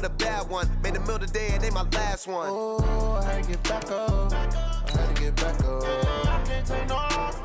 with a bad one. Made the meal today and they my last one. Oh, I had to get back up. I had to get back up. I can't take no off.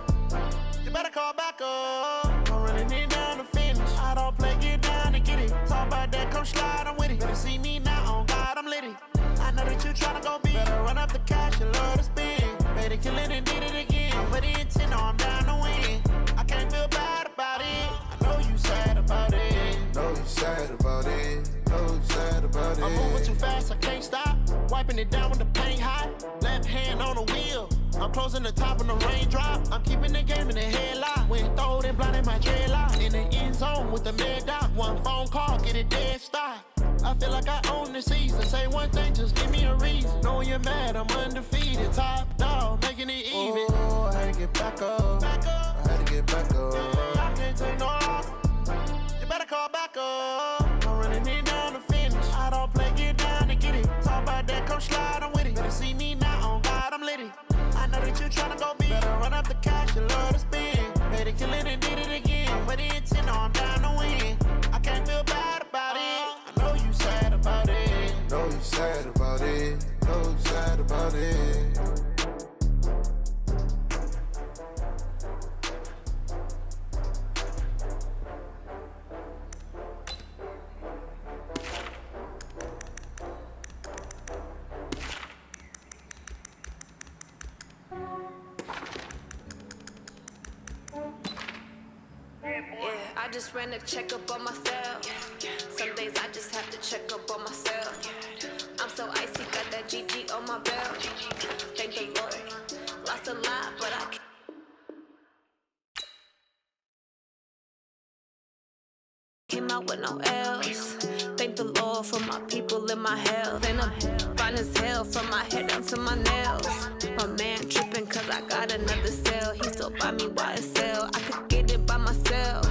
You better call back up. Don't really need down to finish. I don't play, get down to get it. Talk about that, come slide, I'm with it. Better see me now, on God, I'm litty. I know that you tryna go big. Better run up the cash, you love to spend. Made it, kill it, and did it again. Put the intent on, I'm down to win. I can't feel bad about it. I know you sad about it. Know you sad about it. Know you sad about it. I'm moving too fast, I can't stop. Wiping it down with the paint hot. Left hand on the wheel. I'm closing the top when the raindrop. I'm keeping the game in the headlock. When throwed and blinded my dreadlock. In the end zone with the mid dot. One phone call, get it dead stop. I feel like I own the season. Say one thing, just give me a reason. Knowing you're mad, I'm undefeated. Top dog, making it even. Oh, I had to get back up. I had to get back up. I can't take no off. You better call back up. I'm running it down to finish. I don't play, get down to get it. Talk about that, come slide, I'm with it. Better see me now, on God, I'm litty. I know that you tryna go big. Better run up the cash, you love to spend. Made it, kill it, and did it again. Put the intent on, I'm down to win. I can't feel bad about it. I know you sad about it. Know you sad about it. Know you sad about it. I just ran a checkup on myself. Some days I just have to check up on myself. I'm so icy, got that GG on my belt. Thank the Lord. Lost a lot, but I came out with no L's. Thank the Lord for my people in my health. And I'm fine as hell from my head down to my nails. My man tripping cause I got another cell. He still buy me YSL. I could get it by myself.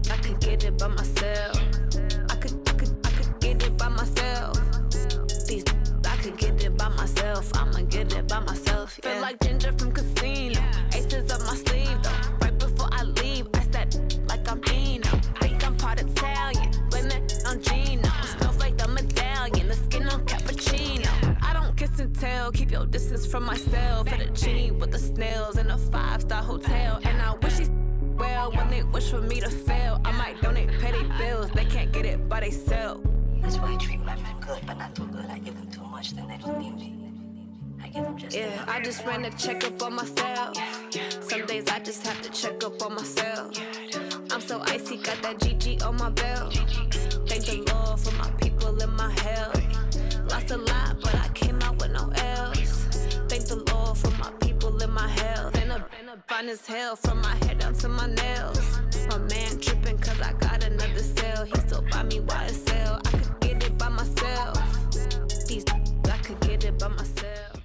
I could get it by myself. I could get it by myself. I could get it by myself. I'ma get it by myself. Yeah. Feel like Ginger from Casino. Aces up my sleeve though. Right before I leave, I said like I'm Dino. Think I'm part Italian. Blame it on Gino. Smells like the medallion. The skin on cappuccino. I don't kiss and tell. Keep your distance from myself. At a genie with the snails in a 5-star hotel. And I wish he's well, when they wish for me to fail, I might donate petty bills. They can't get it by themselves. That's why I treat my men good, but not too good. I give them too much, then they don't need me. I give them just enough. I just ran a checkup on myself. Some days I just have to check up on myself. I'm so icy, got that GG on my belt. Thank the Lord for my people in my health. Lost a lot, but I came out with no L's. Thank the Lord for my people in my health. And I'm fine as hell from my head down to my nails. My man tripping cause I got another cell. He still buy me YSL. I could get it by myself. I could get it by myself.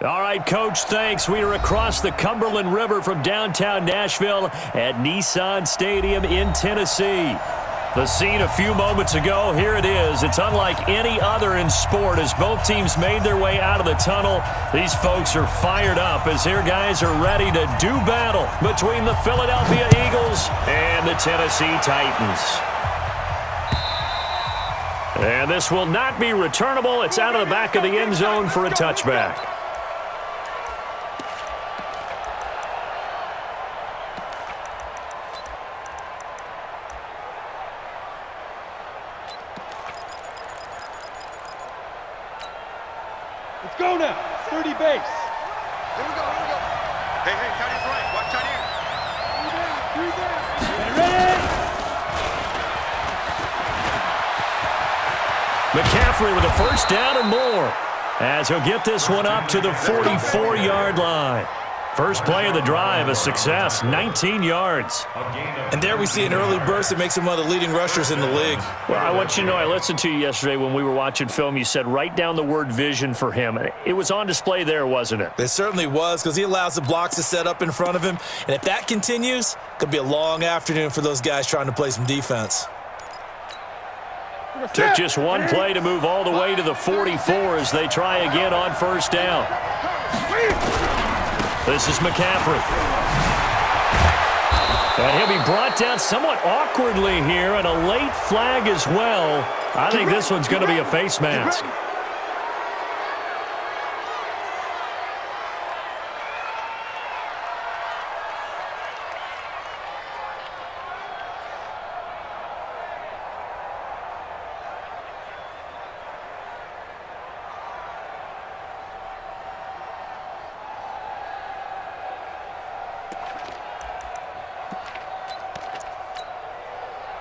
All right, Coach, thanks. We are across the Cumberland River from downtown Nashville at Nissan Stadium in Tennessee. The scene a few moments ago, here it is. It's unlike any other in sport as both teams made their way out of the tunnel. These folks are fired up as their guys are ready to do battle between the Philadelphia Eagles and the Tennessee Titans. And this will not be returnable. It's out of the back of the end zone for a touchback. Let's go now. 30 base. Here we go. Hey, tight end right. Watch tight end. Three down. Ready? McCaffrey with a first down and more as he'll get this one up to the 44-yard line. First play of the drive, a success, 19 yards. And there we see an early burst that makes him one of the leading rushers in the league. Well, I want you to know, I listened to you yesterday when we were watching film. You said write down the word vision for him. It was on display there, wasn't it? It certainly was, because he allows the blocks to set up in front of him. And if that continues, it could be a long afternoon for those guys trying to play some defense. Took just one play to move all the way to the 44 as they try again on first down. This is McCaffrey. And he'll be brought down somewhat awkwardly here, and a late flag as well. I think this one's going to be a face mask.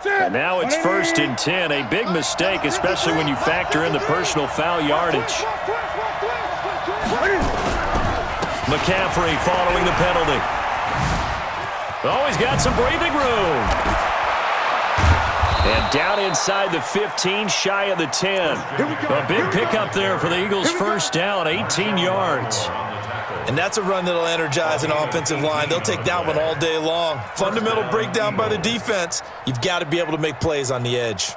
And now it's 1st and 10. A big mistake, especially when you factor in the personal foul yardage. McCaffrey following the penalty. Oh, he's got some breathing room. And down inside the 15, shy of the 10. A big pickup there for the Eagles' first down, 18 yards. And that's a run that'll energize an offensive line. They'll take that one all day long. Fundamental breakdown by the defense. You've got to be able to make plays on the edge.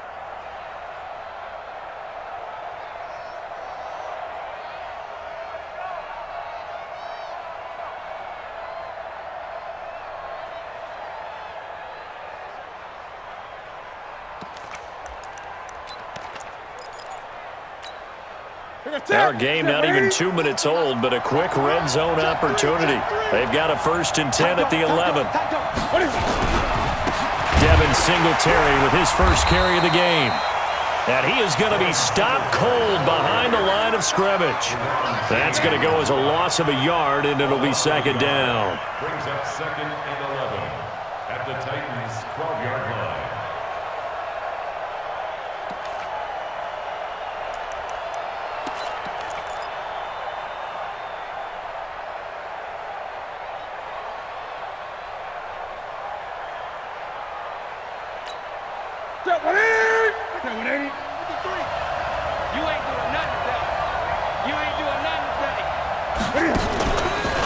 Our game not even 2 minutes old, but a quick red zone opportunity. They've got a 1st and 10 at the 11. Devin Singletary with his first carry of the game. And he is going to be stopped cold behind the line of scrimmage. That's going to go as a loss of a yard, and it'll be 2nd down. Brings up 2nd and 11 at the Titans' 12-yard line.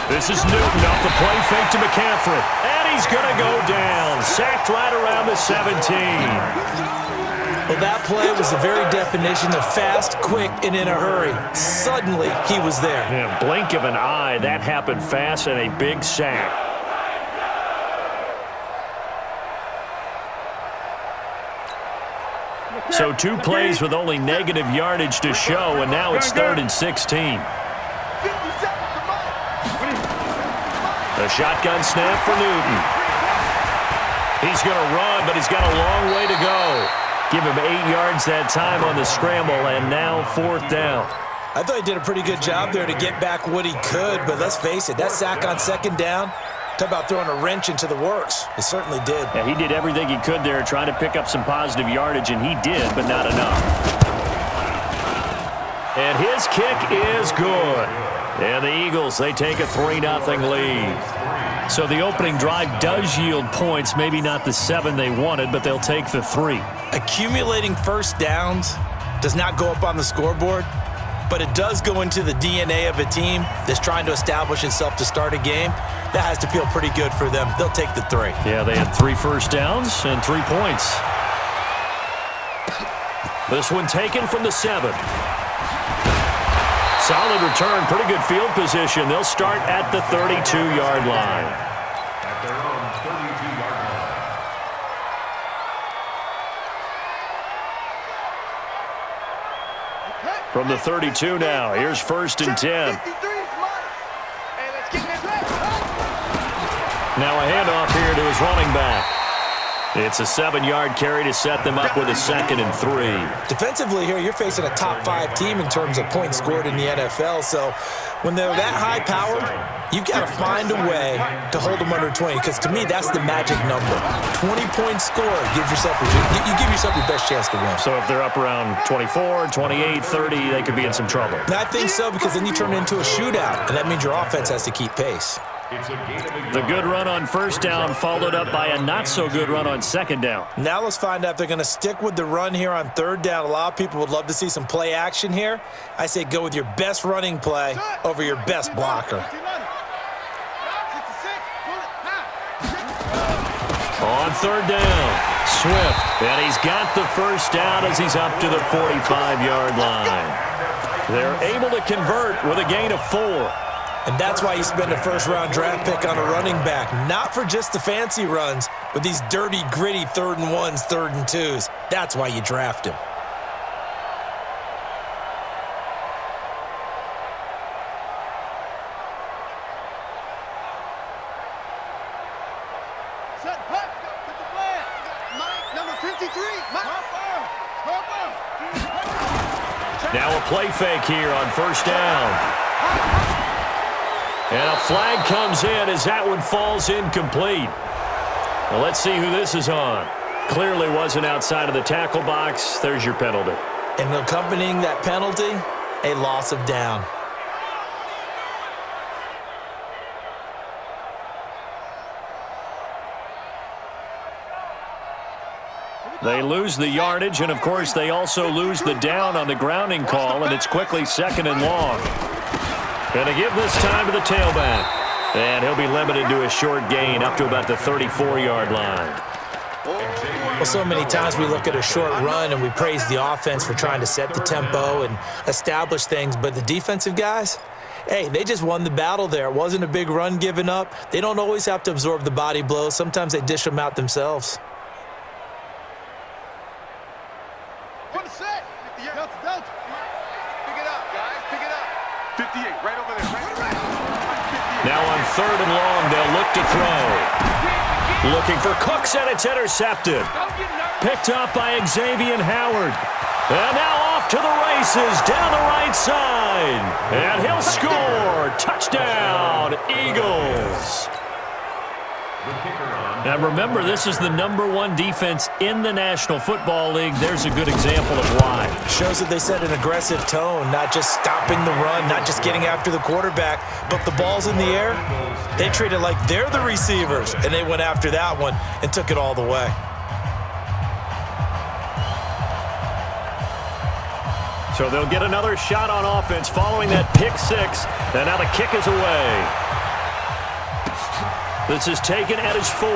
This is Newton off the play fake to McCaffrey. And he's going to go down. Sacked right around the 17. Well, that play was the very definition of fast, quick, and in a hurry. Suddenly, he was there. Yeah, blink of an eye. That happened fast and a big sack. So 2 plays with only negative yardage to show, and now it's 3rd and 16. The shotgun snap for Newton. He's going to run, but he's got a long way to go. Give him 8 yards that time on the scramble, and now 4th down. I thought he did a pretty good job there to get back what he could, but let's face it, that sack on 2nd down, talk about throwing a wrench into the works. It certainly did. Yeah, he did everything he could there, trying to pick up some positive yardage, and he did, but not enough. And his kick is good. And the Eagles, they take a 3-0 lead. So the opening drive does yield points, maybe not the 7 they wanted, but they'll take the 3. Accumulating first downs does not go up on the scoreboard, but it does go into the DNA of a team that's trying to establish itself to start a game. That has to feel pretty good for them. They'll take the 3. Yeah, they had 3 first downs and 3 points. This one taken from the 7. Solid return, pretty good field position. They'll start at the 32-yard line. At their own 32-yard line. From the 32 now, here's 1st and 10. Now a handoff here to his running back. It's a 7-yard carry to set them up with a 2nd and 3. Defensively here, you're facing a top 5 team in terms of points scored in the NFL. So when they're that high powered, you've got to find a way to hold them under 20. Because to me, that's the magic number. 20 points scored gives yourself you give yourself your best chance to win. So if they're up around 24, 28, 30, they could be in some trouble. And I think so, because then you turn it into a shootout, and that means your offense has to keep pace. The good run on 1st down followed up by a not-so-good run on 2nd down. Now let's find out if they're going to stick with the run here on 3rd down. A lot of people would love to see some play action here. I say go with your best running play over your best blocker. On 3rd down, Swift, and he's got the 1st down as he's up to the 45-yard line. They're able to convert with a gain of 4. And that's why you spend a first-round draft pick on a running back, not for just the fancy runs, but these dirty, gritty 3rd and 1s, 3rd and 2s. That's why you draft him. Now a play fake here on first down. And a flag comes in as that one falls incomplete. Well, let's see who this is on. Clearly wasn't outside of the tackle box. There's your penalty. And accompanying that penalty, a loss of down. They lose the yardage, and of course they also lose the down on the grounding call, and it's quickly 2nd and long. Going to give this time to the tailback. And he'll be limited to a short gain up to about the 34-yard line. Well, so many times we look at a short run and we praise the offense for trying to set the tempo and establish things, but the defensive guys, hey, they just won the battle there. It wasn't a big run given up. They don't always have to absorb the body blows. Sometimes they dish them out themselves. Now on 3rd and long, they'll look to throw. Looking for Cooks, and it's intercepted. Picked up by Xavier Howard. And now off to the races down the right side. And he'll score. Touchdown, Eagles. Now remember, this is the #1 defense in the National Football League. There's a good example of why. Shows that they set an aggressive tone, not just stopping the run, not just getting after the quarterback, but the ball's in the air. They treat it like they're the receivers, and they went after that one and took it all the way. So they'll get another shot on offense following that pick six, and now the kick is away. This is taken at his 4.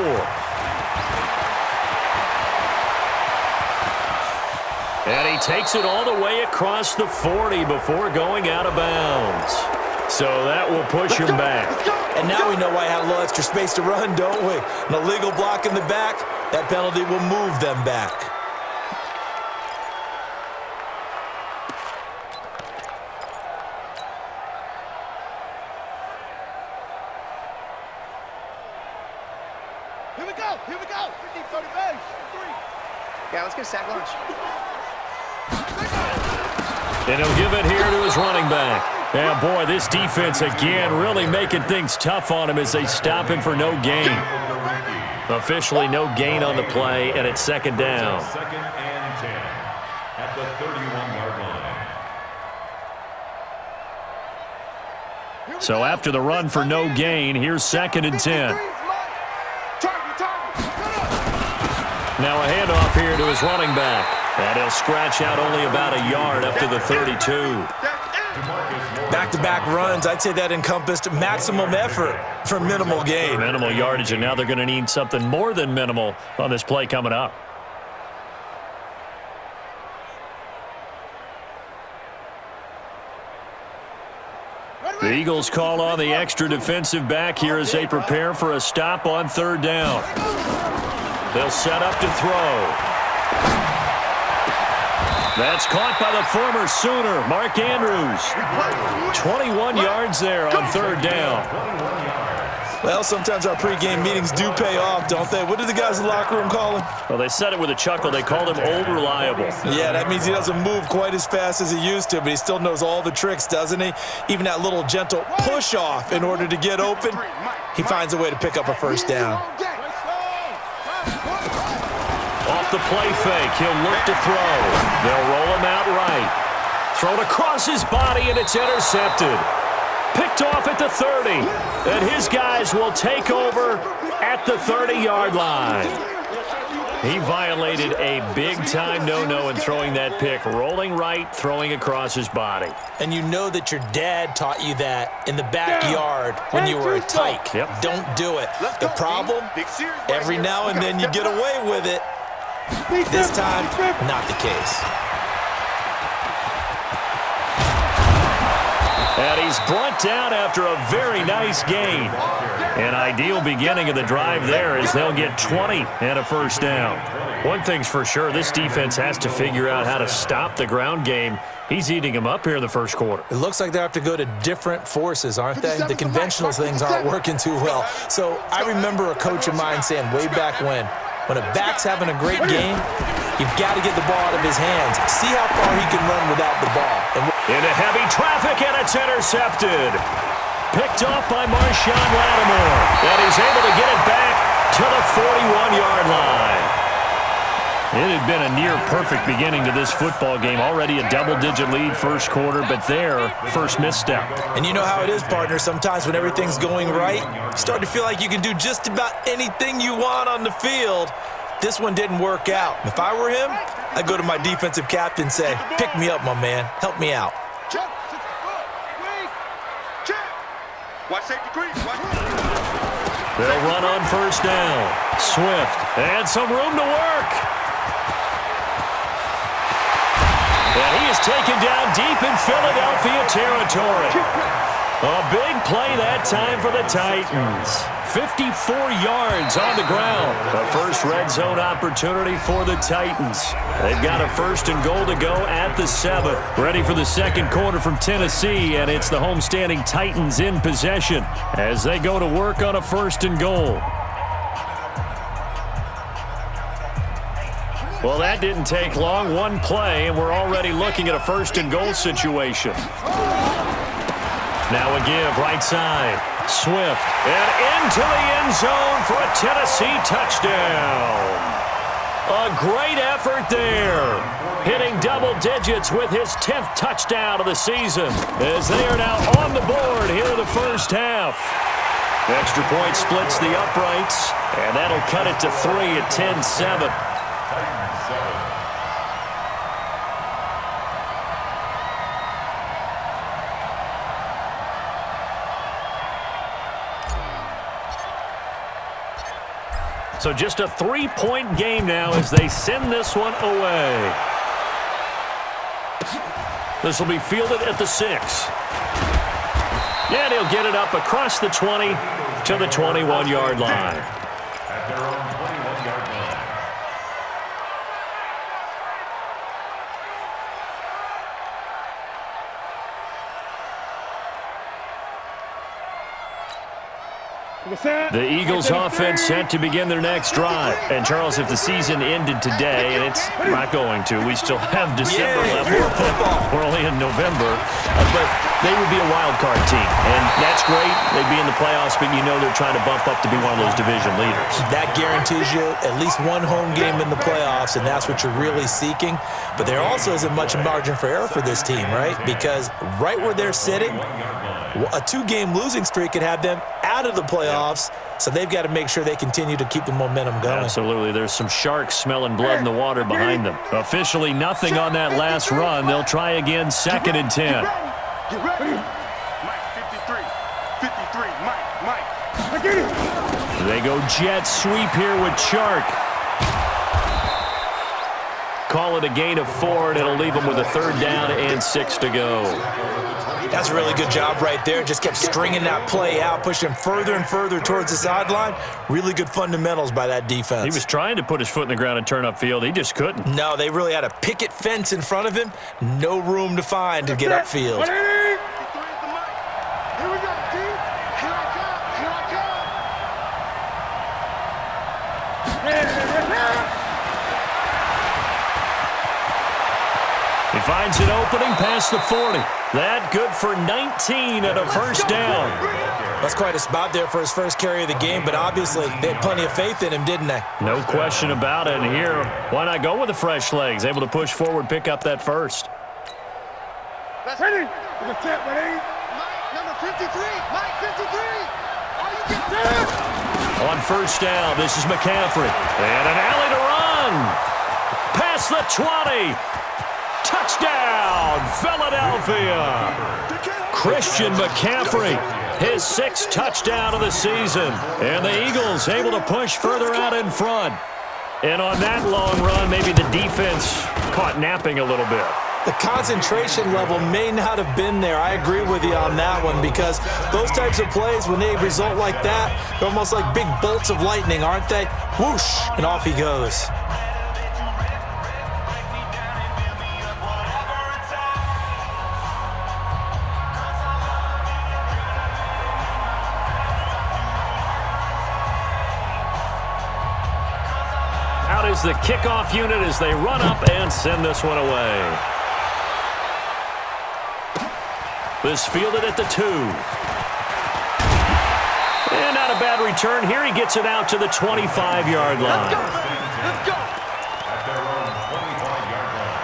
And he takes it all the way across the 40 before going out of bounds. So that will push him back. And now we know why I had a little extra space to run, don't we? An illegal block in the back, that penalty will move them back. Here we go. 50, 30 base. 3. Yeah, let's get a sack lunch. And he'll give it here to his running back. Yeah, boy, this defense again really making things tough on him as they stop him for no gain. Officially no gain on the play, and it's 2nd down. 2nd and 10 at the 31-yard line. So after the run for no gain, here's 2nd and 10. Now a handoff here to his running back. And he'll scratch out only about a yard up to the 32. Back-to-back runs, I'd say that encompassed maximum effort for minimal gain. Minimal yardage, and now they're going to need something more than minimal on this play coming up. The Eagles call on the extra defensive back here as they prepare for a stop on 3rd down. They'll set up to throw. That's caught by the former Sooner, Mark Andrews. 21 yards there on 3rd down. Well, sometimes our pregame meetings do pay off, don't they? What did the guys in the locker room call him? Well, they said it with a chuckle. They called him Old Reliable. Yeah, that means he doesn't move quite as fast as he used to, but he still knows all the tricks, doesn't he? Even that little gentle push-off in order to get open, he finds a way to pick up a 1st down. Off the play fake, he'll look to throw. They'll roll him out right. Thrown across his body, and it's intercepted. Picked off at the 30. And his guys will take over at the 30-yard line. He violated a big-time no-no in throwing that pick. Rolling right, throwing across his body. And you know that your dad taught you that in the backyard when you were a tyke. Yep. Don't do it. The problem, every now and then you get away with it. This time, not the case. And he's brought down after a very nice gain. An ideal beginning of the drive there as they'll get 20 and a first down. One thing's for sure, this defense has to figure out how to stop the ground game. He's eating them up here in the first quarter. It looks like they have to go to different forces, aren't they? The conventional things aren't working too well. So I remember a coach of mine saying way back when a back's having a great game, you've got to get the ball out of his hands. See how far he can run without the ball. Into heavy traffic, and it's intercepted. Picked off by Marshawn Lattimore. And he's able to get it back to the 41-yard line. It had been a near-perfect beginning to this football game. Already a double-digit lead first quarter, but there, first misstep. And you know how it is, partner. Sometimes when everything's going right, you start to feel like you can do just about anything you want on the field. This one didn't work out. If I were him, I'd go to my defensive captain and say, pick me up, my man. Help me out. Check. Watch safety creep. They'll run on first down. Swift, and some room to work. And he is taken down deep in Philadelphia territory. A big play that time for the Titans. 54 yards on the ground. The first red zone opportunity for the Titans. They've got a first and goal to go at the 7. Ready for the second quarter from Tennessee, and it's the homestanding Titans in possession as they go to work on a first and goal. Well, that didn't take long. One play, and we're already looking at a first and goal situation. Now a give, right side. Swift, and into the end zone for a Tennessee touchdown. A great effort there. Hitting double digits with his 10th touchdown of the season as they are now on the board here in the first half. Extra point splits the uprights, and that'll cut it to 3 at 10-7. So just a 3-point game now as they send this one away. This will be fielded at the 6. And he'll get it up across the 20 to the 21-yard line. At their own 21-yard line. The Eagles offense set to begin their next drive. And, Charles, if the season ended today, and it's not going to, we still have December left. We're only in November. But they would be a wild card team. And that's great. They'd be in the playoffs, but you know they're trying to bump up to be one of those division leaders. That guarantees you at least one home game in the playoffs, and that's what you're really seeking. But there also isn't much margin for error for this team, right? Because right where they're sitting, a 2-game losing streak could have them out of the playoffs, so they've got to make sure they continue to keep the momentum going. Absolutely. There's some sharks smelling blood in the water behind them. Officially nothing on that last run. They'll try again, 2nd and 10. Get ready. Mike, 53. 53. Mike. They go jet sweep here with Chark. Call it a gain of 4, and it'll leave them with a 3rd down and 6 to go. That's a really good job right there. Just kept stringing that play out, pushing further and further towards the sideline. Really good fundamentals by that defense. He was trying to put his foot in the ground and turn upfield. He just couldn't. No, they really had a picket fence in front of him. No room to find to get upfield. Here we go, team. Here I come. He finds an opening past the 40. That good for 19 and a first down. That's quite a spot there for his first carry of the game, but obviously they had plenty of faith in him, didn't they? No question about it. And here, why not go with the fresh legs? Able to push forward, pick up that first. That's ready. Number 10, ready. Mike, number 53. Mike, 53. Are you getting there? On first down, this is McCaffrey. And an alley to run. Past the 20. Touchdown, Philadelphia. Christian McCaffrey, his 6th touchdown of the season. And the Eagles able to push further out in front. And on that long run, maybe the defense caught napping a little bit. The concentration level may not have been there. I agree with you on that one because those types of plays, when they result like that, they're almost like big bolts of lightning, aren't they? Whoosh, and off he goes. Out is the kickoff unit as they run up and send this one away. This fielded at the 2. And not a bad return here. He gets it out to the 25-yard line. Let's go, baby. Let's go. At their own 25-yard line.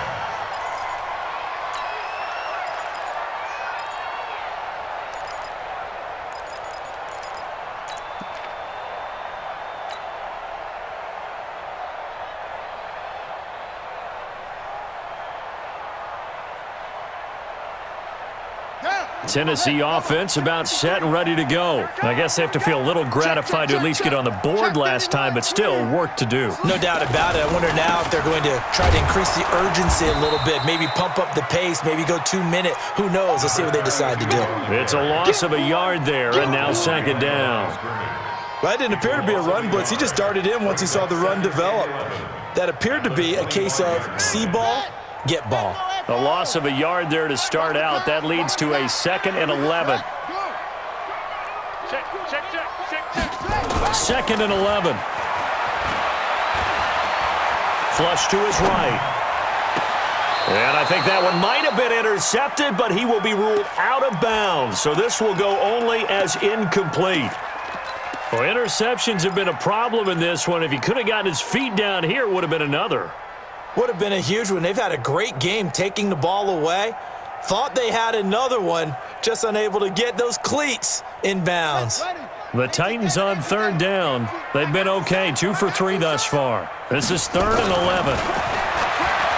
Tennessee offense about set and ready to go. I guess they have to feel a little gratified to at least get on the board last time, but still work to do. No doubt about it. I wonder now if they're going to try to increase the urgency a little bit, maybe pump up the pace, maybe go 2 minute. Who knows? Let's see what they decide to do. It's a loss of a yard there, and now second down. That didn't appear to be a run blitz. He just darted in once he saw the run develop. That appeared to be a case of see ball, get ball. A loss of a yard there to start out. That leads to a 2nd and 11. Second and 11. Flush to his right. And I think that one might have been intercepted, but he will be ruled out of bounds. So this will go only as incomplete. Well, interceptions have been a problem in this one. If he could have gotten his feet down here, it would have been another. Would have been a huge one. They've had a great game taking the ball away. Thought they had another one, just unable to get those cleats in bounds. The Titans on 3rd down. They've been okay, 2 for 3 thus far. This is 3rd and 11.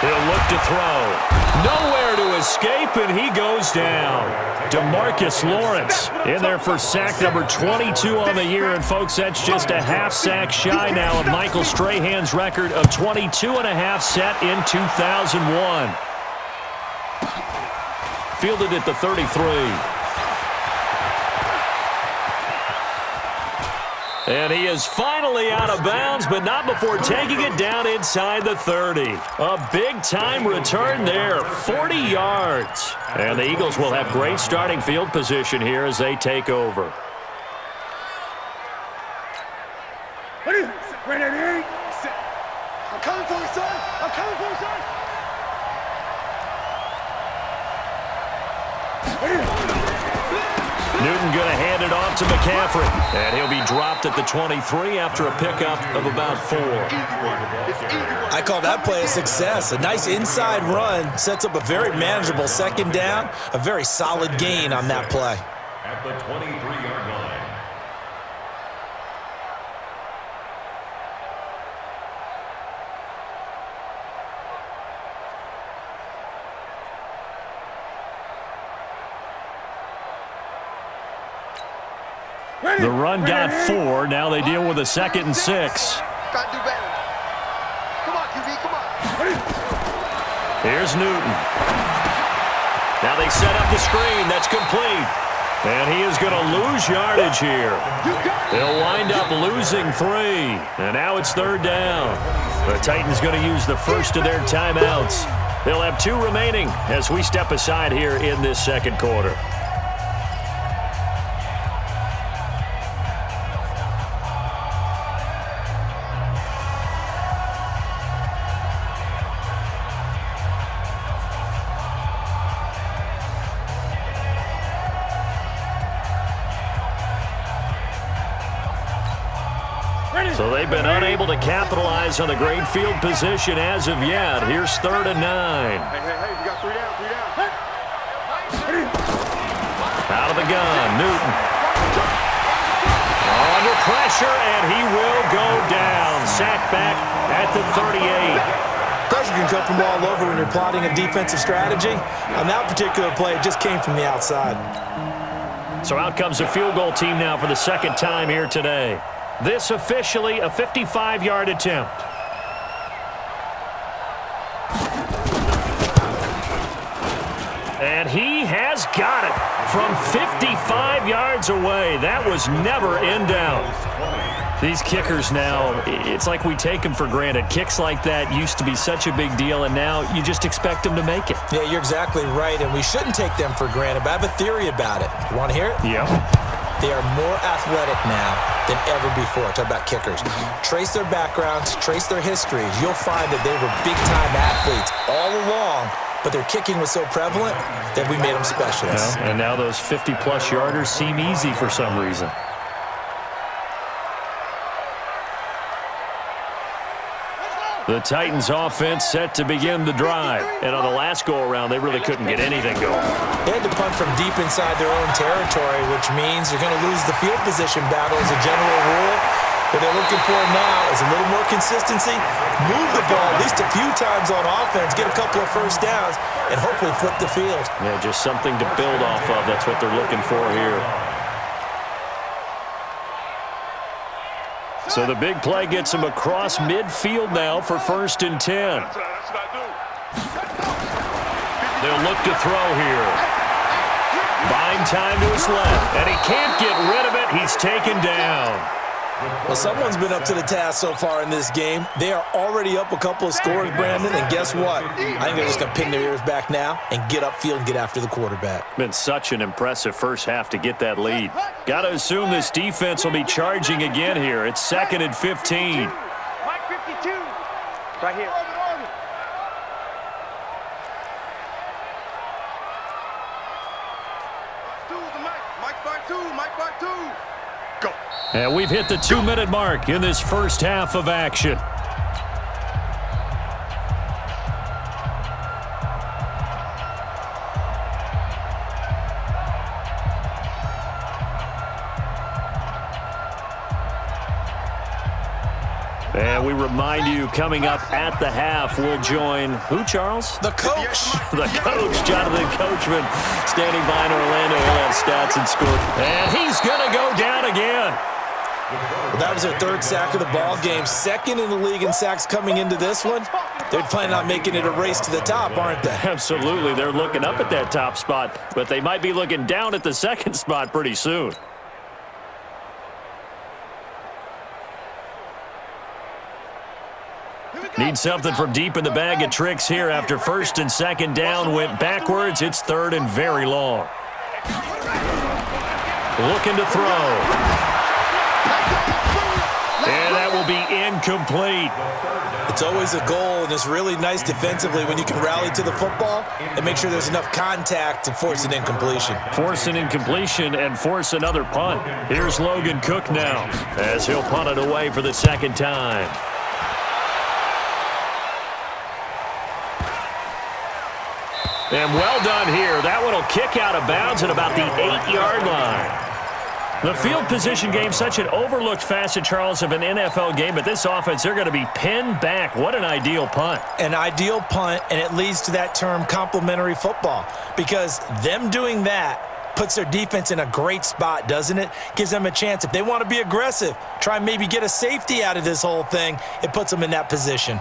He'll look to throw. Nowhere to escape, and he goes down. DeMarcus Lawrence in there for sack number 22 on the year. And, folks, that's just a half sack shy now of Michael Strahan's record of 22.5 set in 2001. Fielded at the 33. And he is finally out of bounds, but not before taking it down inside the 30. A big-time return there, 40 yards. And the Eagles will have great starting field position here as they take over. Ready? Ready? I'm coming for you, son. I'm coming for you, son. Newton going to hand it off to McCaffrey. And he'll be dropped at the 23 after a pickup of about 4. I call that play a success. A nice inside run sets up a very manageable 2nd down. A very solid gain on that play. At the 23-yard line. The run got 4. Now they deal with a 2nd and 6. Gotta do better. Come on, QB, come on. Here's Newton. Now they set up the screen. That's complete. And he is going to lose yardage here. They'll wind up losing 3. And now it's 3rd down. The Titans going to use the first of their timeouts. They'll have 2 remaining as we step aside here in this 2nd quarter. So they've been unable to capitalize on the great field position as of yet. Here's 3rd and 9. Hey, we got 3 down, 3 down. Out of the gun, Newton. Under pressure, and he will go down. Sacked back at the 38. Pressure can come from all over when you're plotting a defensive strategy. On that particular play, it just came from the outside. So out comes a field goal team now for the 2nd time here today. This officially a 55-yard attempt. And he has got it from 55 yards away. That was never in doubt. These kickers now, it's like we take them for granted. Kicks like that used to be such a big deal, and now you just expect them to make it. Yeah, you're exactly right, and we shouldn't take them for granted, but I have a theory about it. You want to hear it? Yeah. They are more athletic now than ever before. Talk about kickers. Trace their backgrounds, trace their histories. You'll find that they were big-time athletes all along, but their kicking was so prevalent that we made them specialists. Yeah, and now those 50-plus yarders seem easy for some reason. The Titans offense set to begin the drive. And on the last go-around, they really couldn't get anything going. They had to punt from deep inside their own territory, which means you're going to lose the field position battle as a general rule. What they're looking for now is a little more consistency, move the ball at least a few times on offense, get a couple of first downs, and hopefully flip the field. Yeah, just something to build off of. That's what they're looking for here. So the big play gets him across midfield now for 1st and 10. They'll look to throw here. Buying time to his left, and he can't get rid of it. He's taken down. Well, someone's been up to the task so far in this game. They are already up a couple of scores, Brandon, and guess what? I think they're just going to pin their ears back now and get upfield and get after the quarterback. Been such an impressive first half to get that lead. Got to assume this defense will be charging again here. It's 2nd and 15. Mike 52. Right here. Mike by two. Go. And we've hit the 2-minute mark in this first half of action. And we remind you, coming up at the half, we'll join who, Charles? The coach. The coach, Jonathan Coachman, standing by in Orlando. He'll have stats and score. And he's going to go down again. Well, that was their 3rd sack of the ball game. 2nd in the league in sacks coming into this one. They're planning on making it a race to the top, aren't they? Absolutely. They're looking up at that top spot, but they might be looking down at the 2nd spot pretty soon. Need something from deep in the bag of tricks here after 1st and 2nd down went backwards. It's 3rd and very long. Looking to throw. And that will be incomplete. It's always a goal, and it's really nice defensively when you can rally to the football and make sure there's enough contact to force an incompletion. Force an incompletion and force another punt. Here's Logan Cook now as he'll punt it away for the 2nd time. And well done here. That one will kick out of bounds at about the 8-yard line. The field position game, such an overlooked facet, Charles, of an NFL game, but this offense, they're going to be pinned back. What an ideal punt. An ideal punt, and it leads to that term complementary football, because them doing that puts their defense in a great spot, doesn't it? Gives them a chance. If they want to be aggressive, try and maybe get a safety out of this whole thing, it puts them in that position.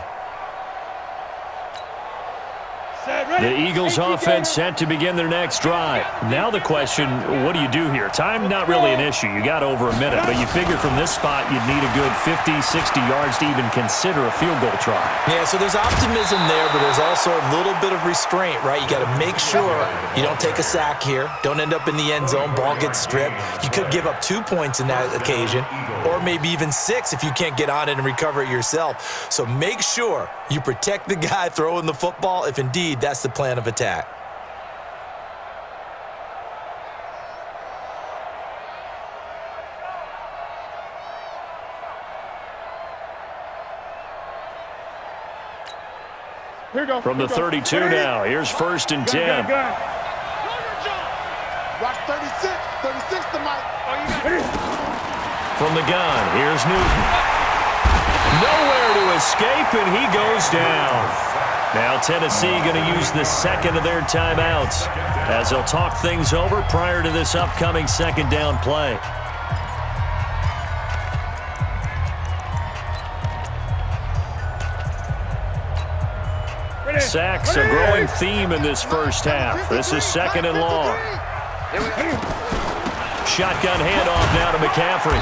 The Eagles offense set to begin their next drive. Now the question, what do you do here? Time not really an issue. You got over a minute, but you figure from this spot you'd need a good 50, 60 yards to even consider a field goal try. Yeah, so there's optimism there, but there's also a little bit of restraint, right? You got to make sure you don't take a sack here. Don't end up in the end zone. Ball gets stripped. You could give up 2 points in that occasion, or maybe even 6 if you can't get on it and recover it yourself. So make sure you protect the guy throwing the football if indeed that's the plan of attack. From the 32 now, here's 1st and 10. Watch 36. 36 to Mike. From the gun, here's Newton. Nowhere to escape, and he goes down. Now Tennessee going to use the 2nd of their timeouts as they'll talk things over prior to this upcoming 2nd down play. Sacks a growing theme in this first half. This is 2nd and long. Shotgun handoff now to McCaffrey.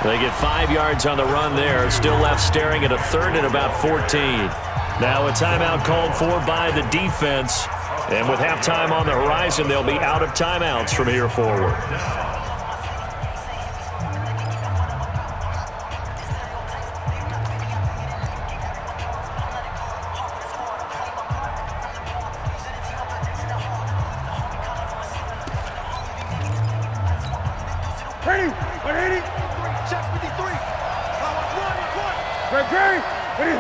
They get 5 yards on the run there. Still left staring at a 3rd and about 14. Now a timeout called for by the defense. And with halftime on the horizon, they'll be out of timeouts from here forward. Ready? 180. Check 53. Ready? Ready?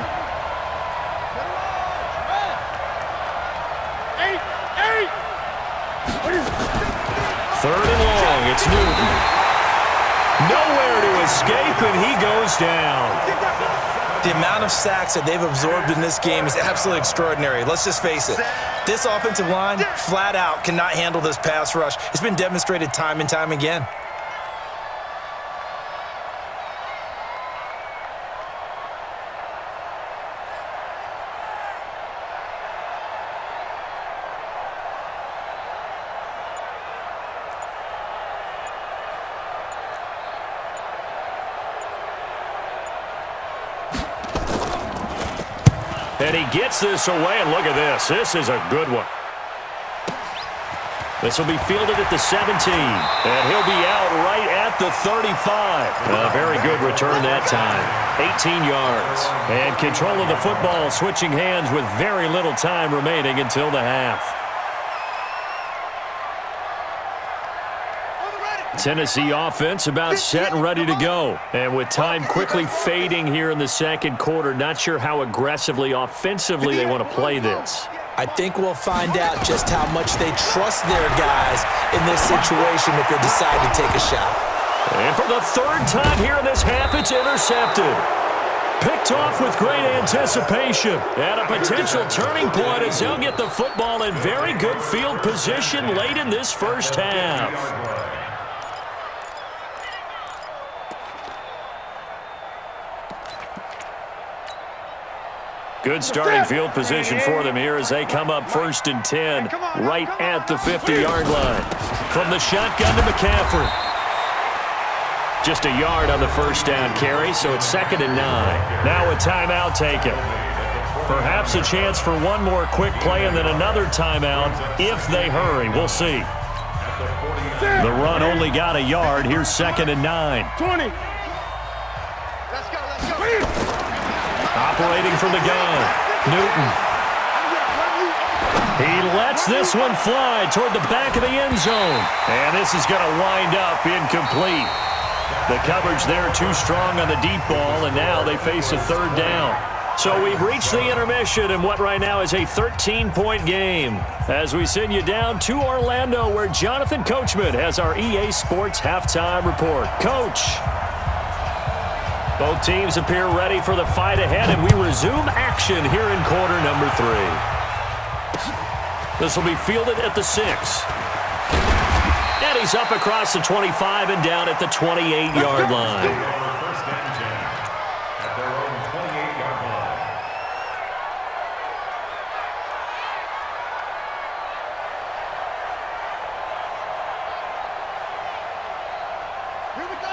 3rd and long. It's Newton. Nowhere to escape, and he goes down. The amount of sacks that they've absorbed in this game is absolutely extraordinary. Let's just face it. This offensive line, flat out, cannot handle this pass rush. It's been demonstrated time and time again. And he gets this away, and look at this. This is a good one. This will be fielded at the 17, and he'll be out right at the 35. A very good return that time. 18 yards. And control of the football switching hands with very little time remaining until the half. Tennessee offense about set and ready to go. And with time quickly fading here in the 2nd quarter, not sure how aggressively, offensively they want to play this. I think we'll find out just how much they trust their guys in this situation if they decide to take a shot. And for the 3rd time here in this half, it's intercepted. Picked off with great anticipation. And a potential turning point as they'll get the football in very good field position late in this first half. Good starting field position for them here as they come up 1st and 10, right at the 50-yard line. From the shotgun to McCaffrey. Just a yard on the first down carry, so it's 2nd and 9. Now a timeout taken. Perhaps a chance for one more quick play and then another timeout if they hurry. We'll see. The run only got a yard. Here's 2nd and 9. 20. Let's go, let's go. Operating from the gun, Newton. He lets this one fly toward the back of the end zone. And this is going to wind up incomplete. The coverage there too strong on the deep ball, and now they face a 3rd down. So we've reached the intermission in what right now is a 13-point game. As we send you down to Orlando, where Jonathan Coachman has our EA Sports halftime report. Coach. Both teams appear ready for the fight ahead, and we resume action here in quarter number 3. This will be fielded at the 6. And he's up across the 25 and down at the 28-yard line.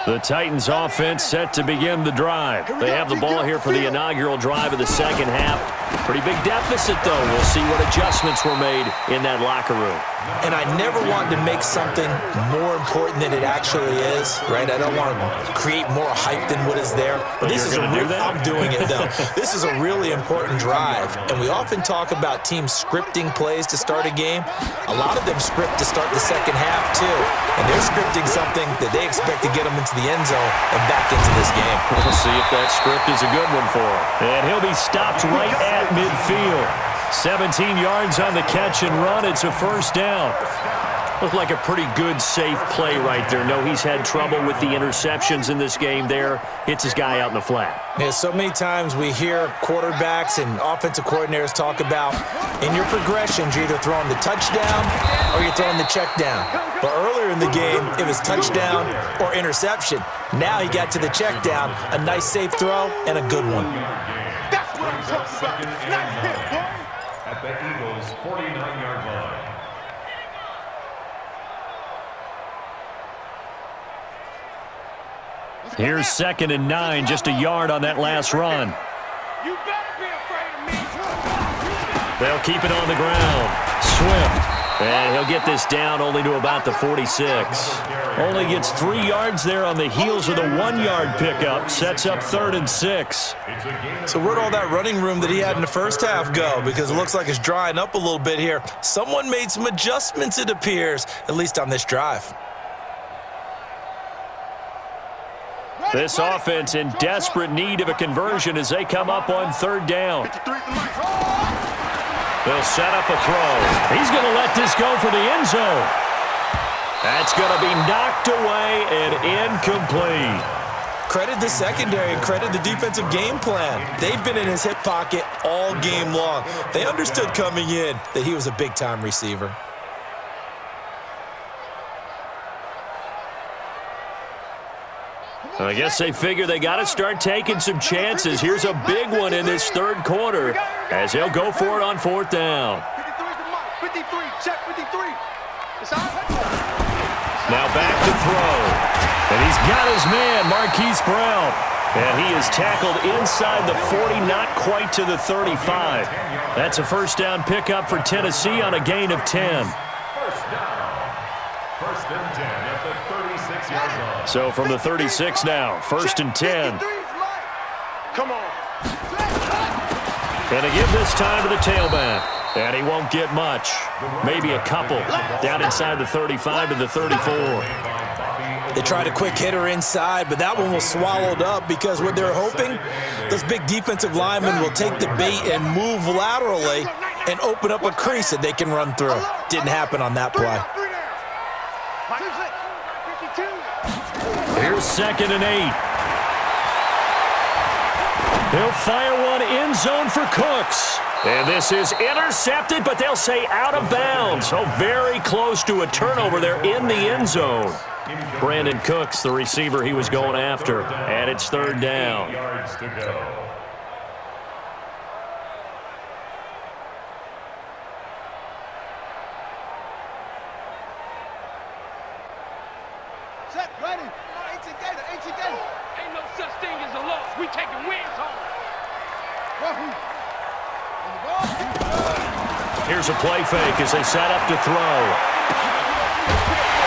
The Titans offense set to begin the drive. They have the ball here for the inaugural drive of the 2nd half. Pretty big deficit, though. We'll see what adjustments were made in that locker room. And I never want to make something more important than it actually is, right? I don't want to create more hype than what is there. But this is I'm doing it, though. This is a really important drive. And we often talk about teams scripting plays to start a game. A lot of them script to start the 2nd half, too. And they're scripting something that they expect to get them into the end zone and back into this game. We'll see if that script is a good one for him. And he'll be stopped right at midfield. 17 yards on the catch and run. It's a 1st down. Looked like a pretty good, safe play right there. No, he's had trouble with the interceptions in this game there. Hits his guy out in the flat. Yeah, so many times we hear quarterbacks and offensive coordinators talk about in your progressions, you're either throwing the touchdown or you're throwing the check down. But earlier in the game, it was touchdown or interception. Now he got to the check down, a nice safe throw, and a good one. That's what I'm brings up 2nd and 9 at the Eagles' 49-yard line. Here's 2nd and 9, just a yard on that last run. You better be afraid of me. They'll keep it on the ground. Swift. And he'll get this down only to about the 46. Only gets 3 yards there on the heels of the 1-yard pickup. Sets up 3rd and 6. So where'd all that running room that he had in the first half go? Because it looks like it's drying up a little bit here. Someone made some adjustments, it appears, at least on this drive. This offense in desperate need of a conversion as they come up on 3rd down. They'll set up a throw. He's going to let this go for the end zone. That's going to be knocked away and incomplete. Credit the secondary and credit the defensive game plan. They've been in his hip pocket all game long. They understood coming in that he was a big-time receiver. I guess they figure they got to start taking some chances. Here's a big one in this 3rd quarter as he'll go for it on 4th down. 53, check 53. Now back to throw. And he's got his man, Marquise Brown. And he is tackled inside the 40, not quite to the 35. That's a 1st down pickup for Tennessee on a gain of 10. 1st down. 1st and 10 at the 36-yard line. So from the 36 now, 1st and 10. Come on. And they give this time to the tailback. And he won't get much. Maybe a couple. Down inside the 35 to the 34. They tried a quick hitter inside, but that one was swallowed up because what they're hoping, those big defensive linemen will take the bait and move laterally and open up a crease that they can run through. Didn't happen on that play. Here's 2nd and 8. They'll fire one end zone for Cooks. And this is intercepted, but they'll say out of bounds. So very close to a turnover there in the end zone. Brandon Cooks, the receiver he was going after. And it's 3rd down. 8 yards to go. Set, ready. Ain't no such thing as a loss. We taking wins home. Here's a play fake as they set up to throw.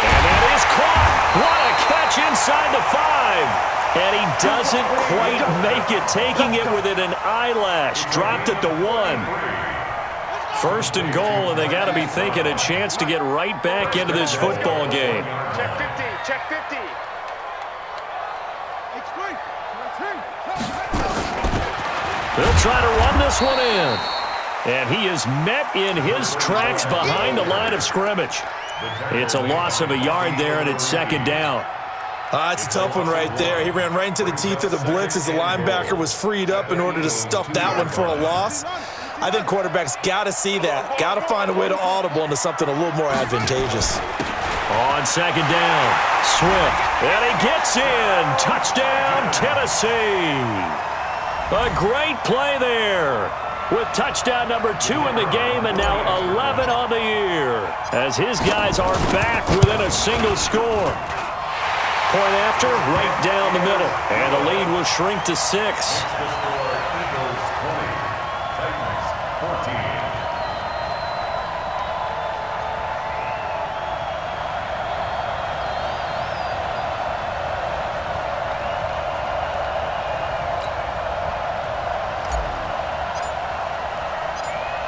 And it is caught. What a catch inside the 5. And he doesn't quite make it, taking it within an eyelash. Dropped at the 1. 1st and goal, and they got to be thinking a chance to get right back into this football game. Check 50, check 50. They'll try to run this one in. And he is met in his tracks behind the line of scrimmage. It's a loss of a yard there, and it's 2nd down. It's a tough one right there. He ran right into the teeth of the blitz as the linebacker was freed up in order to stuff that one for a loss. I think quarterbacks got to see that. Got to find a way to audible into something a little more advantageous. On 2nd down, Swift. And he gets in. Touchdown, Tennessee. A great play there, with touchdown number 2 in the game and now 11 on the year, as his guys are back within a single score. Point after, right down the middle, and the lead will shrink to 6.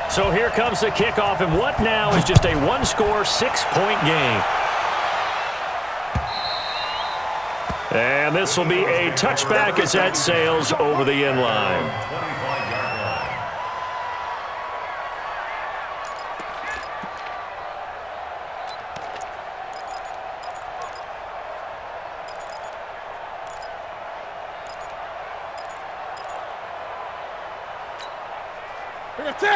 So here comes the kickoff, and what now is just a 1-score, 6-point game. And this will be a touchback as that sails over the end line.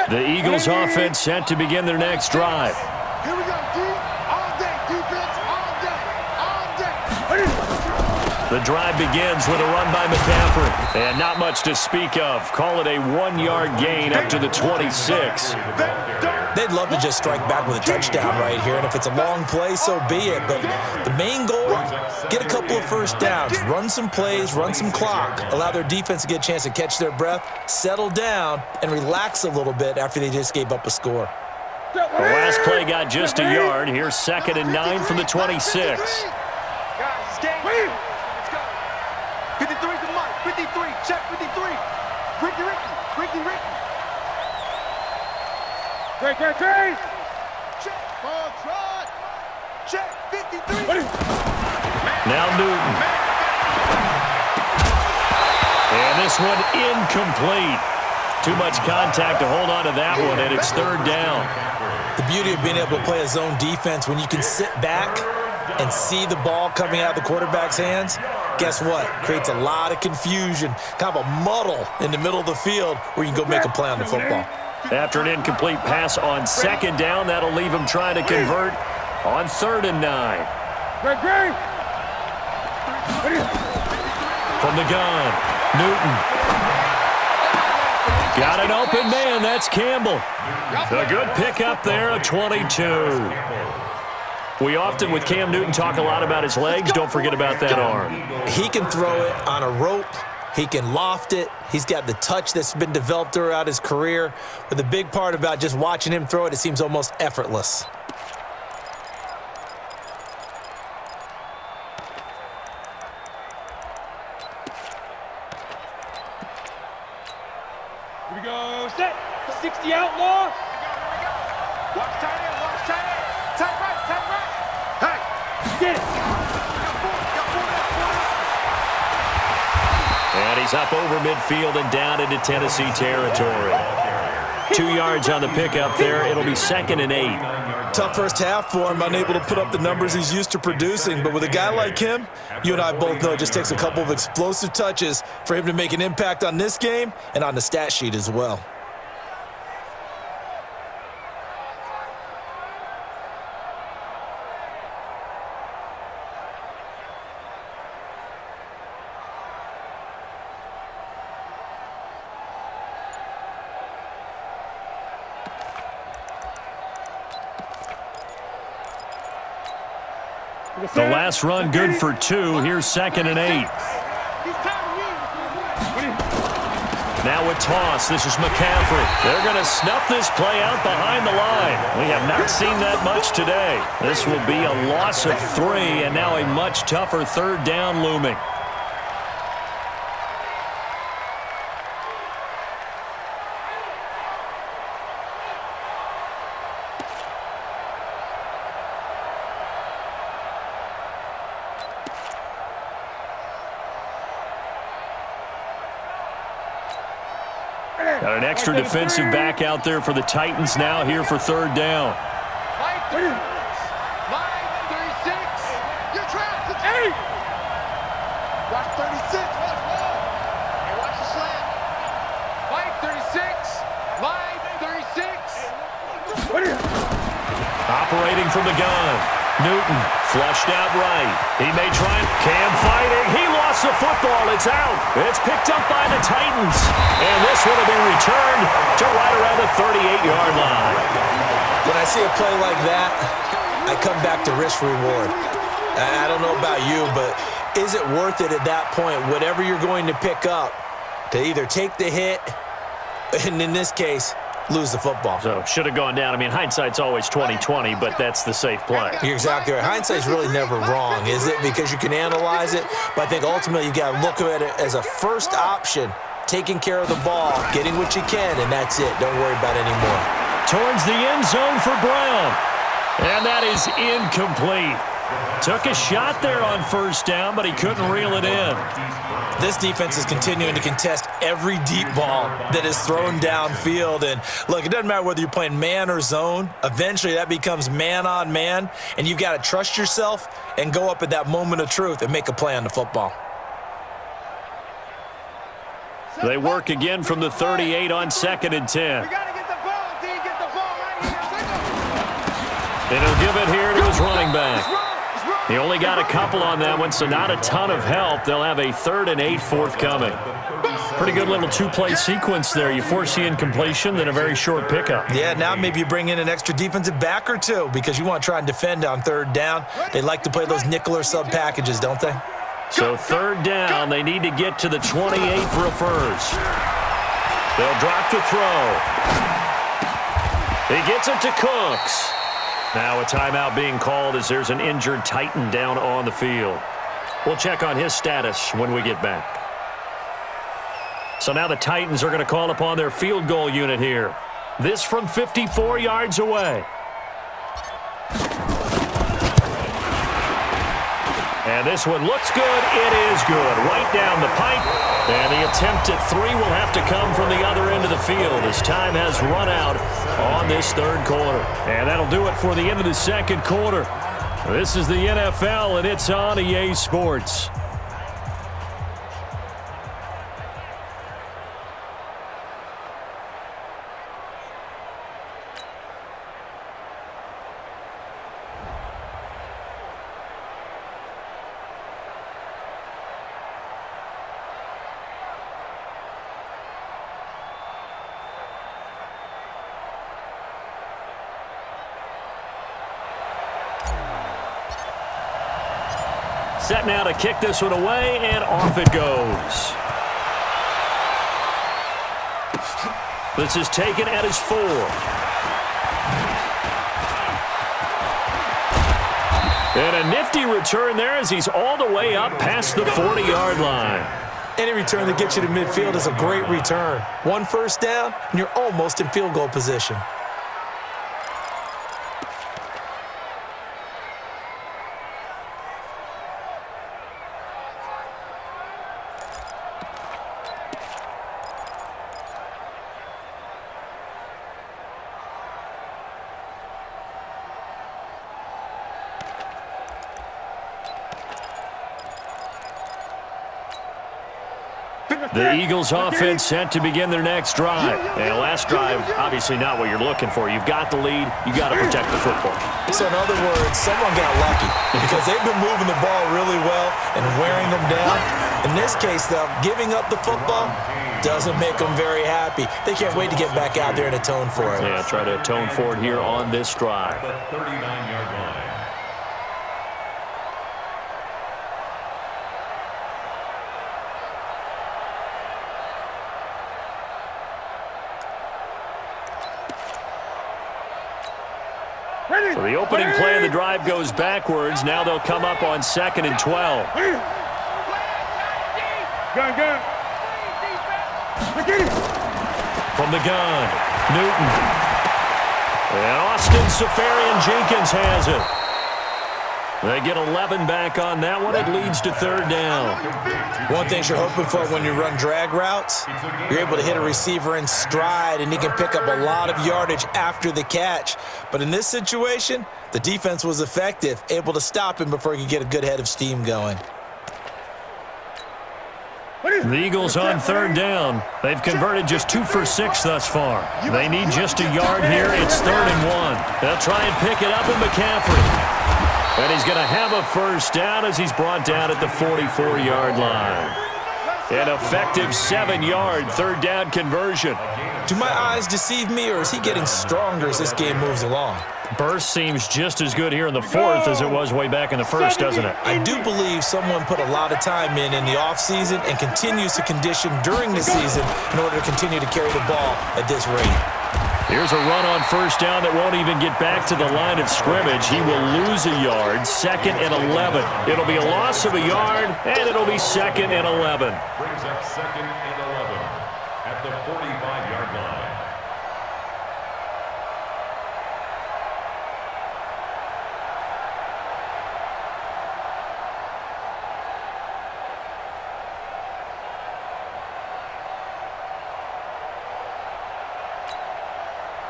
The Eagles offense set to begin their next drive. Here we go, D. All day, defense, all day, all day. The drive begins with a run by McCaffrey. And not much to speak of. Call it a 1-yard gain up to the 26. They'd love to just strike back with a touchdown right here, and if it's a long play, so be it. But the main goal, get a couple of first downs, run some plays, run some clock, allow their defense to get a chance to catch their breath, settle down, and relax a little bit after they just gave up a score. The last play got just a yard. Here's 2nd and 9 from the 26. Guys, it's game. Let's go. 53 to Mike. 53. Check 53. Ricky. Great. Check. Ball trot. Check 53. Now Newton. And this one incomplete. Too much contact to hold on to that one, and it's 3rd down. The beauty of being able to play a zone defense, when you can sit back and see the ball coming out of the quarterback's hands, guess what? Creates a lot of confusion, kind of a muddle in the middle of the field where you can go make a play on the football. After an incomplete pass on 2nd down, that'll leave him trying to convert on 3rd and 9. Great. From the gun, Newton. Got an open man, that's Campbell. A good pickup there, a 22. We often, with Cam Newton, talk a lot about his legs. Don't forget about that arm. He can throw it on a rope. He can loft it. He's got the touch that's been developed throughout his career. But the big part about just watching him throw it, it seems almost effortless. Here we go. Set. 60 outlaw. Watch tight end. Tight right. Hey. Get it. And he's up over midfield and down into Tennessee territory. 2 yards on the pickup there. It'll be 2nd and 8. Tough first half for him, unable to put up the numbers he's used to producing. But with a guy like him, you and I both know it just takes a couple of explosive touches for him to make an impact on this game and on the stat sheet as well. The last run good for 2. Here's 2nd and 8. Now a toss. This is McCaffrey. They're going to snuff this play out behind the line. We have not seen that much today. This will be a loss of 3, and now a much tougher 3rd down looming. Got an extra defensive back out there for the Titans now here for 3rd down. Line 36. You're trapped. It's 8. Watch 36. Watch ball. Hey, watch the slant. Line 36. Line 36. Operating from the gun. Newton flushed out right. He may try. Cam fighting. He lost the football. It's out. It's picked up by the Titans. And this one will be returned to right around the 38-yard line. When I see a play like that, I come back to risk-reward. I don't know about you, but is it worth it at that point, whatever you're going to pick up, to either take the hit, and in this case, lose the football? So should have gone down. I mean, hindsight's always 20/20, but that's the safe play. You're exactly right. Hindsight's really never wrong, is it? Because you can analyze it, but I think ultimately you got to look at it as a first option, taking care of the ball, getting what you can, and that's it. Don't worry about it anymore. Towards the end zone for Brown. And that is incomplete. Took a shot there on 1st down, but he couldn't reel it in. This defense is continuing to contest every deep ball that is thrown downfield. And look, it doesn't matter whether you're playing man or zone. Eventually that becomes man on man, and you've got to trust yourself and go up at that moment of truth and make a play on the football. They work again from the 38 on 2nd and 10. We got to get the ball, D. Get the ball right here. And he'll give it here to his running back. Let's run. He only got a couple on that one, so not a ton of help. They'll have a 3rd and 8 forthcoming. Pretty good little two-play sequence there. You force the incompletion, then a very short pickup. Yeah, now maybe you bring in an extra defensive back or two because you want to try and defend on 3rd down. They like to play those nickel or sub packages, don't they? So 3rd down, they need to get to the 28 for a first. They'll drop the throw. He gets it to Cooks. Now a timeout being called as there's an injured Titan down on the field. We'll check on his status when we get back. So now the Titans are going to call upon their field goal unit here. This from 54 yards away. And this one looks good. It is good. Right down the pipe. And the attempt at 3 will have to come from the other end of the field as time has run out on this 3rd quarter. And that'll do it for the end of the 2nd quarter. This is the NFL, and it's on EA Sports. Set now to kick this one away, and off it goes. This is taken at his 4. And a nifty return there as he's all the way up past the 40-yard line. Any return that gets you to midfield is a great return. 1 first down, and you're almost in field goal position. The Eagles offense set to begin their next drive. And last drive, obviously not what you're looking for. You've got the lead. You got to protect the football. So in other words, someone got lucky because they've been moving the ball really well and wearing them down. In this case, though, giving up the football doesn't make them very happy. They can't wait to get back out there and atone for it. Yeah, try to atone for it here on this drive. The 39-yard line. So the opening play of the drive goes backwards. Now they'll come up on 2nd and 12. From the gun, Newton. And Austin Safarian-Jenkins has it. They get 11 back on that one. It leads to 3rd down. One thing you're hoping for when you run drag routes, you're able to hit a receiver in stride, and he can pick up a lot of yardage after the catch. But in this situation, the defense was effective, able to stop him before he could get a good head of steam going. The Eagles on 3rd down. They've converted just 2 for 6 thus far. They need just a yard here. It's 3rd and 1. They'll try and pick it up with McCaffrey. And he's going to have a first down as he's brought down at the 44-yard line. An effective 7-yard 3rd down conversion. Do my eyes deceive me, or is he getting stronger as this game moves along? Burst seems just as good here in the 4th as it was way back in the 1st, doesn't it? I do believe someone put a lot of time in the offseason and continues to condition during the season in order to continue to carry the ball at this rate. Here's a run on 1st down that won't even get back to the line of scrimmage. He will lose a yard, 2nd and 11. It'll be a loss of a yard, and it'll be 2nd and 11. Brings up 2nd and 11 at the 45-yard line.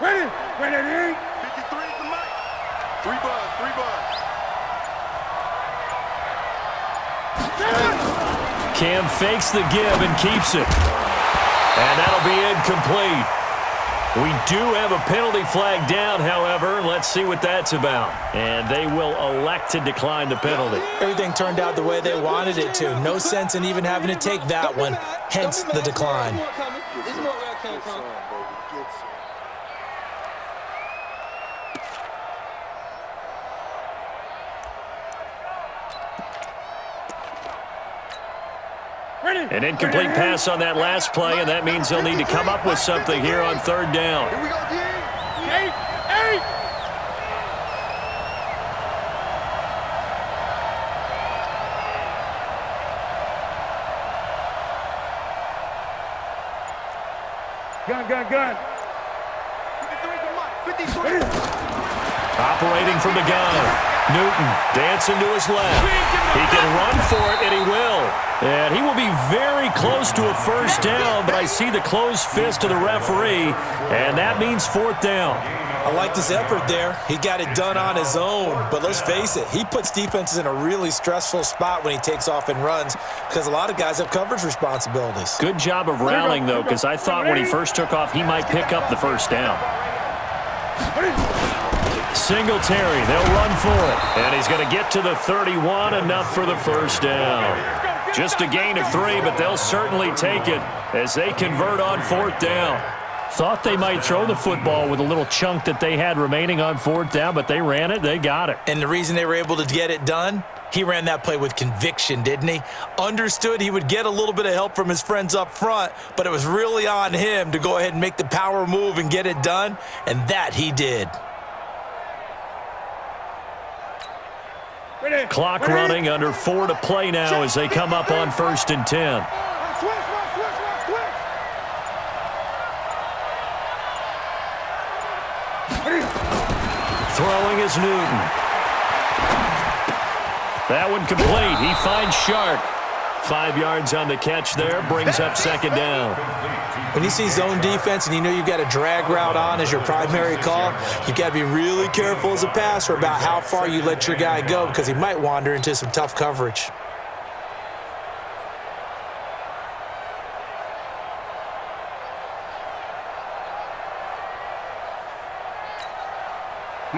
Ready? 53 at the mic. 3 buzz. Cam fakes the give and keeps it. And that'll be incomplete. We do have a penalty flag down, however. Let's see what that's about. And they will elect to decline the penalty. Everything turned out the way they wanted it to. No sense in even having to take that one, hence the decline. An incomplete pass on that last play, and that means they'll need to come up with something here on third down. Here we go, D. 8. Gun. 53. Operating from the gun. Newton dancing to his left. He can run for it, and he will. And he will be very close to a first down, but I see the closed fist of the referee, and that means fourth down. I liked his effort there. He got it done on his own. But let's face it, he puts defenses in a really stressful spot when he takes off and runs because a lot of guys have coverage responsibilities. Good job of rallying, though, because I thought when he first took off, he might pick up the first down. Singletary, they'll run for it. And he's going to get to the 31, enough for the first down. Just a gain of 3, but they'll certainly take it as they convert on fourth down. Thought they might throw the football with a little chunk that they had remaining on fourth down, but they ran it, they got it. And the reason they were able to get it done, he ran that play with conviction, didn't he? Understood he would get a little bit of help from his friends up front, but it was really on him to go ahead and make the power move and get it done, and that he did. Clock running, under 4 to play now as they come up on 1st and 10. Throwing is Newton. That one complete. He finds Shark. 5 yards on the catch there, brings up second down. When you see zone defense and you know you've got a drag route on as your primary call, you've got to be really careful as a passer about how far you let your guy go because he might wander into some tough coverage.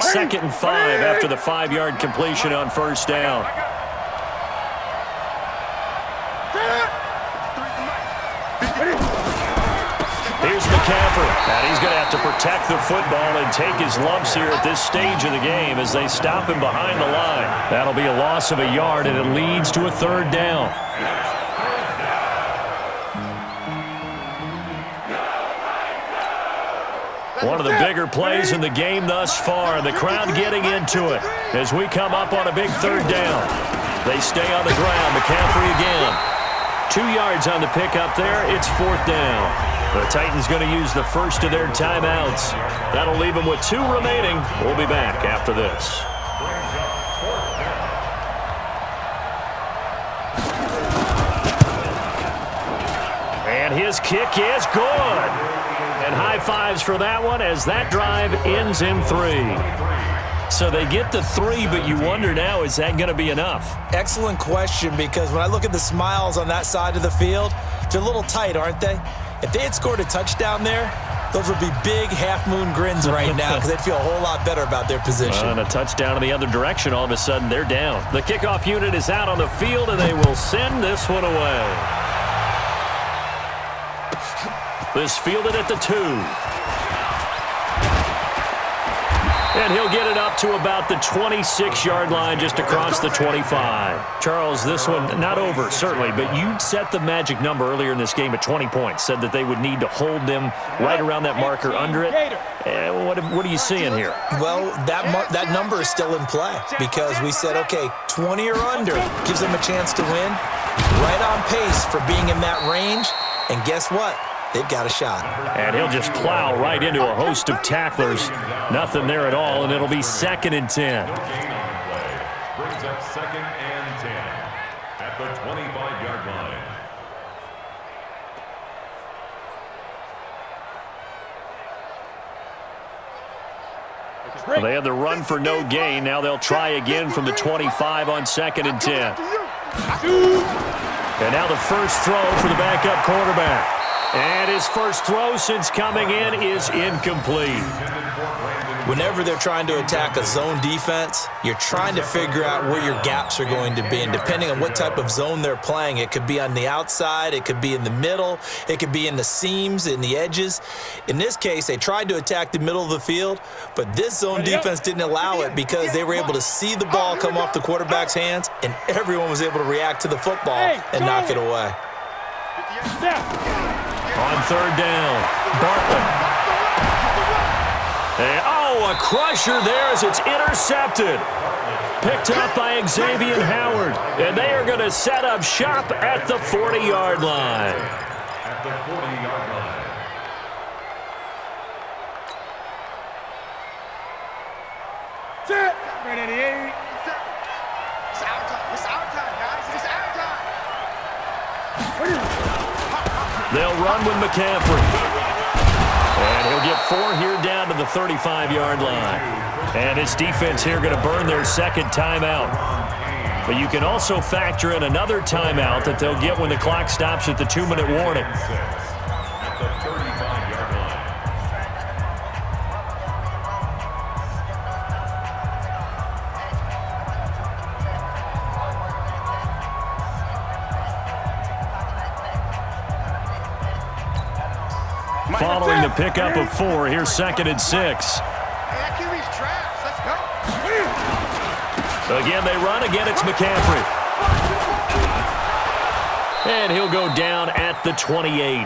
Second and 5 after the 5-yard completion on first down. Here's McCaffrey, and he's going to have to protect the football and take his lumps here at this stage of the game as they stop him behind the line. That'll be a loss of a yard, and it leads to a third down. One of the bigger plays in the game thus far, and the crowd getting into it as we come up on a big third down. They stay on the ground. McCaffrey again. 2 yards on the pickup there. It's fourth down. The Titans going to use the first of their timeouts. That'll leave them with 2 remaining. We'll be back after this. And his kick is good. And high fives for that one as that drive ends in 3. So they get the 3, but you wonder now, is that going to be enough? Excellent question, because when I look at the smiles on that side of the field, they're a little tight, aren't they? If they had scored a touchdown there, those would be big half-moon grins right now because they'd feel a whole lot better about their position. And a touchdown in the other direction, all of a sudden they're down. The kickoff unit is out on the field, and they will send this one away. This fielded at the 2. And he'll get it up to about the 26-yard line, just across the 25. Charles, this one not over, certainly, but you set the magic number earlier in this game at 20 points, said that they would need to hold them right around that marker under it. What are you seeing here? Well, that number is still in play because we said, okay, 20 or under gives them a chance to win. Right on pace for being in that range, and guess what? They've got a shot. And he'll just plow right into a host of tacklers. Nothing there at all, and it'll be 2nd and 10. Brings up 2nd and 10 at the 25-yard line. Well, they had the run for no gain. Now they'll try again from the 25 on 2nd and 10. And now the first throw for the backup quarterback. And his first throw since coming in is incomplete. Whenever they're trying to attack a zone defense, you're trying to figure out where your gaps are going to be. And depending on what type of zone they're playing, it could be on the outside, it could be in the middle, it could be in the seams, in the edges. In this case, they tried to attack the middle of the field, but this zone defense didn't allow it because they were able to see the ball come off the quarterback's hands, and everyone was able to react to the football and knock it away. On third down, Bartlett. A crusher there as it's intercepted. Picked up by Xavier Howard. And they are going to set up shop at the 40-yard line. At the 40-yard line. Set. Right at the 8. It's our time. It's our time, guys. It's our time. They'll run with McCaffrey. And he'll get 4 here down to the 35-yard line. And this defense here going to burn their second timeout. But you can also factor in another timeout that they'll get when the clock stops at the 2-minute warning. At the 35-yard line. Following the pickup of 4, here's 2nd and 6. Again, they run. Again, it's McCaffrey. And he'll go down at the 28.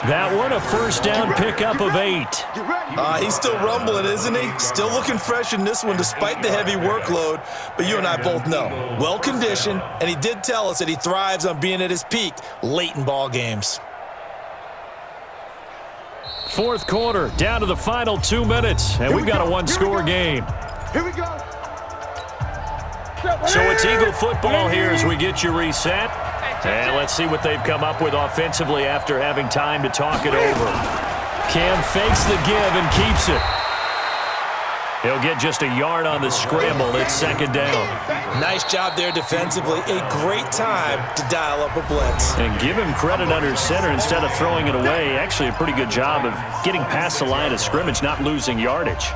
That one, a first down pickup of 8. He's still rumbling, isn't he? Still looking fresh in this one despite the heavy workload. But you and I both know, well-conditioned, and he did tell us that he thrives on being at his peak late in ball games. Fourth quarter, down to the final 2 minutes, and we've got a one-score game. Here we go. So it's Eagle football here as we get you reset. And let's see what they've come up with offensively after having time to talk it over. Cam fakes the give and keeps it. He'll get just a yard on the scramble. It's 2nd down. Nice job there defensively. A great time to dial up a blitz. And give him credit under center instead of throwing it away. Actually a pretty good job of getting past the line of scrimmage, not losing yardage.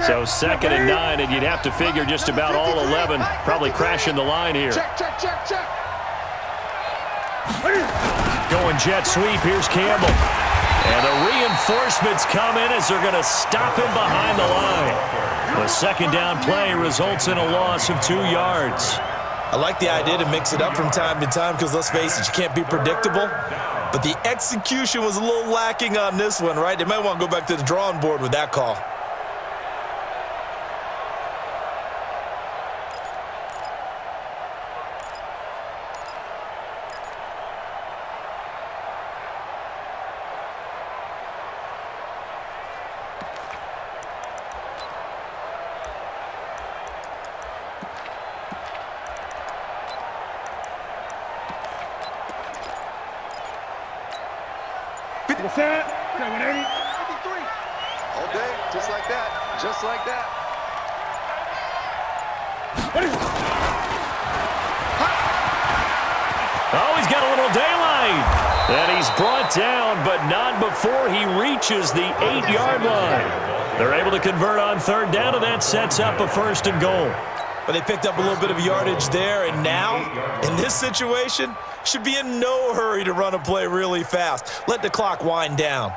So 2nd and 9, and you'd have to figure just about all 11 probably crashing the line here. Check. Going jet sweep. Here's Campbell. And the reinforcements come in as they're going to stop him behind the line. The 2nd down play results in a loss of 2 yards. I like the idea to mix it up from time to time because, let's face it, you can't be predictable. But the execution was a little lacking on this one, right? They might want to go back to the drawing board with that call. What's that? 180. 53. All day, just like that. Just like that. Oh, he's got a little daylight. And he's brought down, but not before he reaches the 8-yard line. They're able to convert on 3rd down, and that sets up a 1st and goal. But they picked up a little bit of yardage there, and now, in this situation, should be in no hurry to run a play really fast. Let the clock wind down.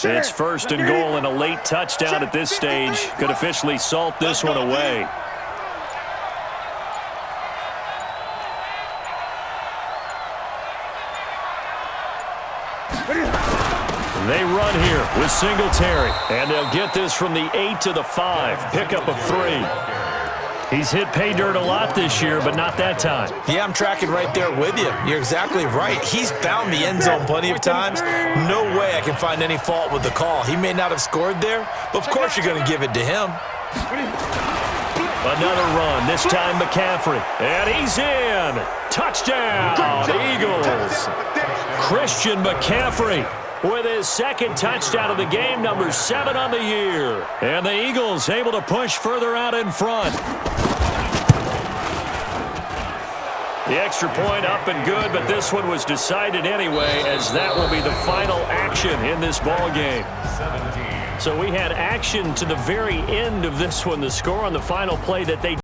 It's 1st and goal, and a late touchdown at this stage could officially salt this one away. They run here with Singletary, and they'll get this from the 8 to the 5. Pickup of 3. He's hit pay dirt a lot this year, but not that time. Yeah, I'm tracking right there with you. You're exactly right. He's found the end zone plenty of times. No way I can find any fault with the call. He may not have scored there, but of course you're going to give it to him. Another run, this time McCaffrey. And he's in. Touchdown, Eagles. Christian McCaffrey with his second touchdown of the game, number 7 on the year. And the Eagles able to push further out in front. The extra point up and good, but this one was decided anyway, as that will be the final action in this ball game. So we had action to the very end of this one. The score on the final play that they